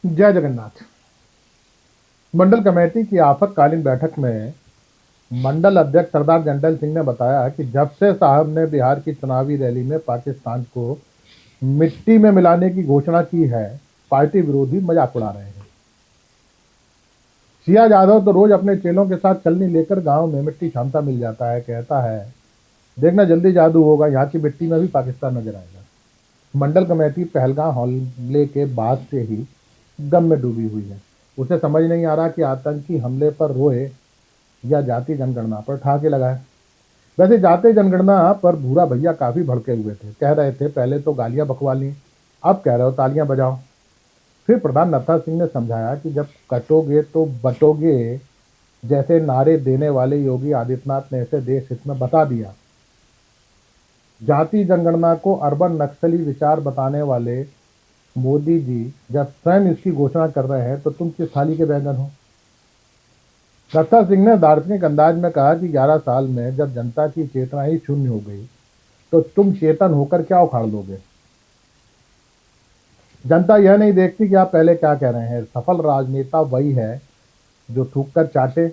जय जगन्नाथ। मंडल कमेटी की आफतकालीन बैठक में मंडल अध्यक्ष सरदार जंडल सिंह ने बताया कि जब से साहब ने बिहार की चुनावी रैली में पाकिस्तान को मिट्टी में मिलाने की घोषणा की है, पार्टी विरोधी मजाक उड़ा रहे हैं। सिया यादव तो रोज अपने चेलों के साथ चलनी लेकर गांव में मिट्टी छानता मिल जाता है, कहता है देखना जल्दी जादू होगा, यहाँ की मिट्टी में भी पाकिस्तान नजर आएगा। मंडल कमेटी पहलगाम हमले के बाद से ही गम में डूबी हुई है। उसे समझ नहीं आ रहा कि आतंकी हमले पर रोए या जाति जनगणना पर ठहाके लगाए। वैसे जाति जनगणना पर भूरा भैया काफी भड़के हुए थे, कह रहे थे पहले तो गालियां बकवा ली, अब कह रहे हो तालियां बजाओ। फिर प्रधान नत्था सिंह ने समझाया कि जब कटोगे तो बटोगे जैसे नारे देने वाले योगी आदित्यनाथ ने इसे देश हित में बता दिया। जाति जनगणना को अर्बन नक्सली विचार बताने वाले मोदी जी जब स्वयं इसकी घोषणा कर रहे हैं तो तुम किस थाली के बैगन हो। नत्था सिंह ने दार्शनिक अंदाज में कहा कि 11 साल में जब जनता की चेतना ही शून्य हो गई तो तुम चेतन होकर क्या उखाड़ लोगे। जनता यह नहीं देखती कि आप पहले क्या कह रहे हैं। सफल राजनेता वही है जो थूक कर चाटे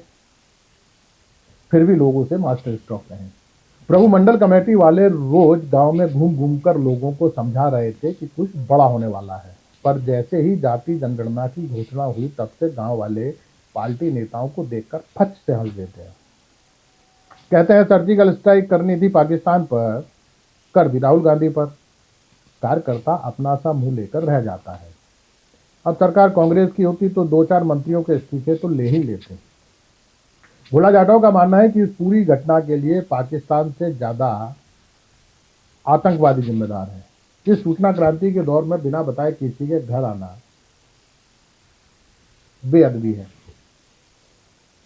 फिर भी लोगों से मास्टर स्ट्रोक रहे। प्रभु मंडल कमेटी वाले रोज गांव में घूम घूम कर लोगों को समझा रहे थे कि कुछ बड़ा होने वाला है, पर जैसे ही जाति जनगणना की घोषणा हुई तब से गांव वाले पार्टी नेताओं को देखकर फच से हंस देते हैं। कहते हैं सर्जिकल स्ट्राइक करनी थी पाकिस्तान पर, कर दी राहुल गांधी पर। कार्यकर्ता अपना सा मुंह लेकर रह जाता है। अब सरकार कांग्रेस की होती तो 2-4 मंत्रियों के इस्तीफे तो ले ही लेते। भोला जाटव का मानना है कि इस पूरी घटना के लिए पाकिस्तान से ज्यादा आतंकवादी जिम्मेदार है। इस सूचना क्रांति के दौर में बिना बताए किसी के घर आना बेअदबी है।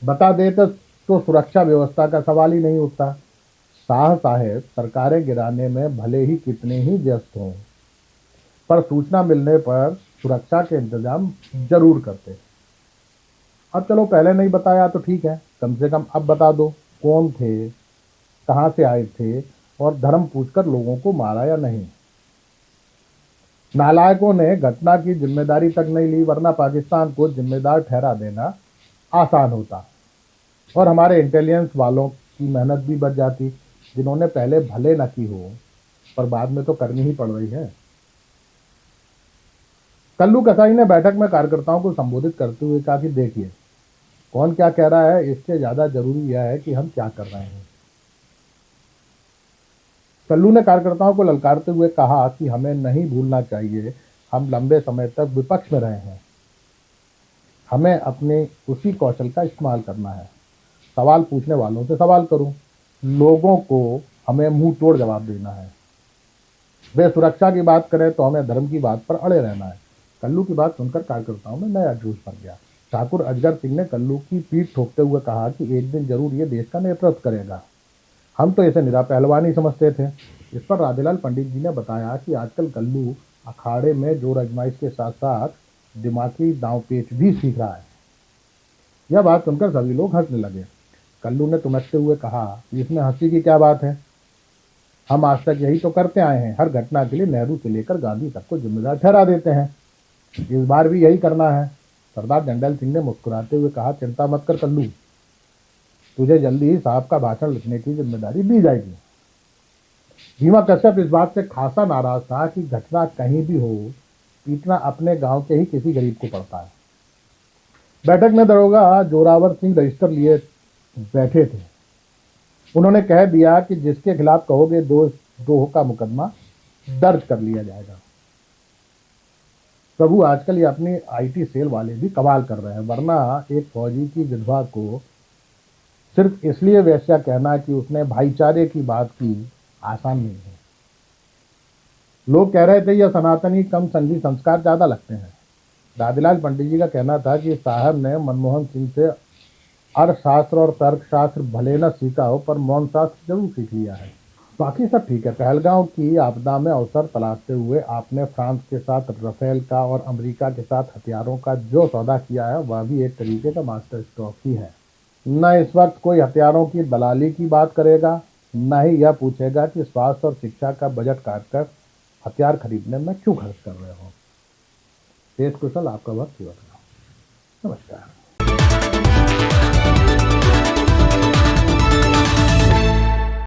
बता दे तो सुरक्षा व्यवस्था का सवाल ही नहीं उठता। शाह साहेब सरकारें गिराने में भले ही कितने ही व्यस्त हों, पर सूचना मिलने पर सुरक्षा के इंतजाम जरूर करते। अब चलो पहले नहीं बताया तो ठीक है, कम से कम अब बता दो कौन थे, कहां से आए थे और धर्म पूछकर लोगों को मारा या नहीं। नालायकों ने घटना की जिम्मेदारी तक नहीं ली, वरना पाकिस्तान को जिम्मेदार ठहरा देना आसान होता और हमारे इंटेलिजेंस वालों की मेहनत भी बच जाती, जिन्होंने पहले भले न की हो पर बाद में तो करनी ही पड़ रही है। कल्लू कसाई ने बैठक में कार्यकर्ताओं को संबोधित करते हुए कहा कि देखिए कौन क्या कह रहा है, इससे ज्यादा जरूरी यह है कि हम क्या कर रहे हैं। कल्लू ने कार्यकर्ताओं को ललकारते हुए कहा कि हमें नहीं भूलना चाहिए हम लंबे समय तक विपक्ष में रहे हैं। हमें अपने उसी कौशल का इस्तेमाल करना है। सवाल पूछने वालों से सवाल करूं, लोगों को हमें मुंह तोड़ जवाब देना है। वे सुरक्षा की बात करें तो हमें धर्म की बात पर अड़े रहना है। कल्लू की बात सुनकर कार्यकर्ताओं में नया जोश भर गया। ठाकुर अजगर सिंह ने कल्लू की पीठ ठोकते हुए कहा कि एक दिन जरूर ये देश का नेतृत्व करेगा। हम तो इसे निरा पहलवान ही समझते थे। इस पर राधेलाल पंडित जी ने बताया कि आजकल कल्लू अखाड़े में जोर आजमाइश के साथ साथ दिमागी दांवपेच भी सीख रहा है। यह बात सुनकर सभी लोग हंसने लगे। कल्लू ने तुमकते हुए कहा इसमें हंसी की क्या बात है, हम आज तक यही तो करते आए हैं। हर घटना के लिए नेहरू से लेकर गांधी तक को जिम्मेदार ठहरा देते हैं, इस बार भी यही करना है। सरदार जंडल सिंह ने मुस्कुराते हुए कहा चिंता मत कर कल्लू, तुझे जल्दी ही साहब का भाषण लिखने की जिम्मेदारी दी जाएगी। भीमा कश्यप इस बात से खासा नाराज था कि घटना कहीं भी हो, पीटना अपने गांव के ही किसी गरीब को पड़ता है। बैठक में दरोगा जोरावर सिंह रजिस्टर लिए बैठे थे। उन्होंने कह दिया कि जिसके खिलाफ कहोगे दोह का मुकदमा दर्ज कर लिया जाएगा। प्रभु आजकल ये अपनी आईटी सेल वाले भी कमाल कर रहे हैं, वरना एक फौजी की विधवा को सिर्फ इसलिए वैश्या कहना कि उसने भाईचारे की बात की आसान नहीं है। लोग कह रहे थे यह सनातनी कम संघी संस्कार ज्यादा लगते हैं। दादीलाल पंडित जी का कहना था कि साहब ने मनमोहन सिंह से अर्थशास्त्र और तर्कशास्त्र भले न सीखा हो पर मौन शास्त्र जरूर सीख लिया है। बाकी सब ठीक है। पहलगांव की आपदा में अवसर तलाशते हुए आपने फ्रांस के साथ राफेल का और अमेरिका के साथ हथियारों का जो सौदा किया है वह भी एक तरीके का मास्टर स्ट्रोक ही है। न इस वक्त कोई हथियारों की दलाली की बात करेगा, न ही यह पूछेगा कि स्वास्थ्य और शिक्षा का बजट काटकर हथियार खरीदने में क्यों खर्च कर रहे हो। देश कुशल, आपका वक्त शुभ रहा। नमस्कार।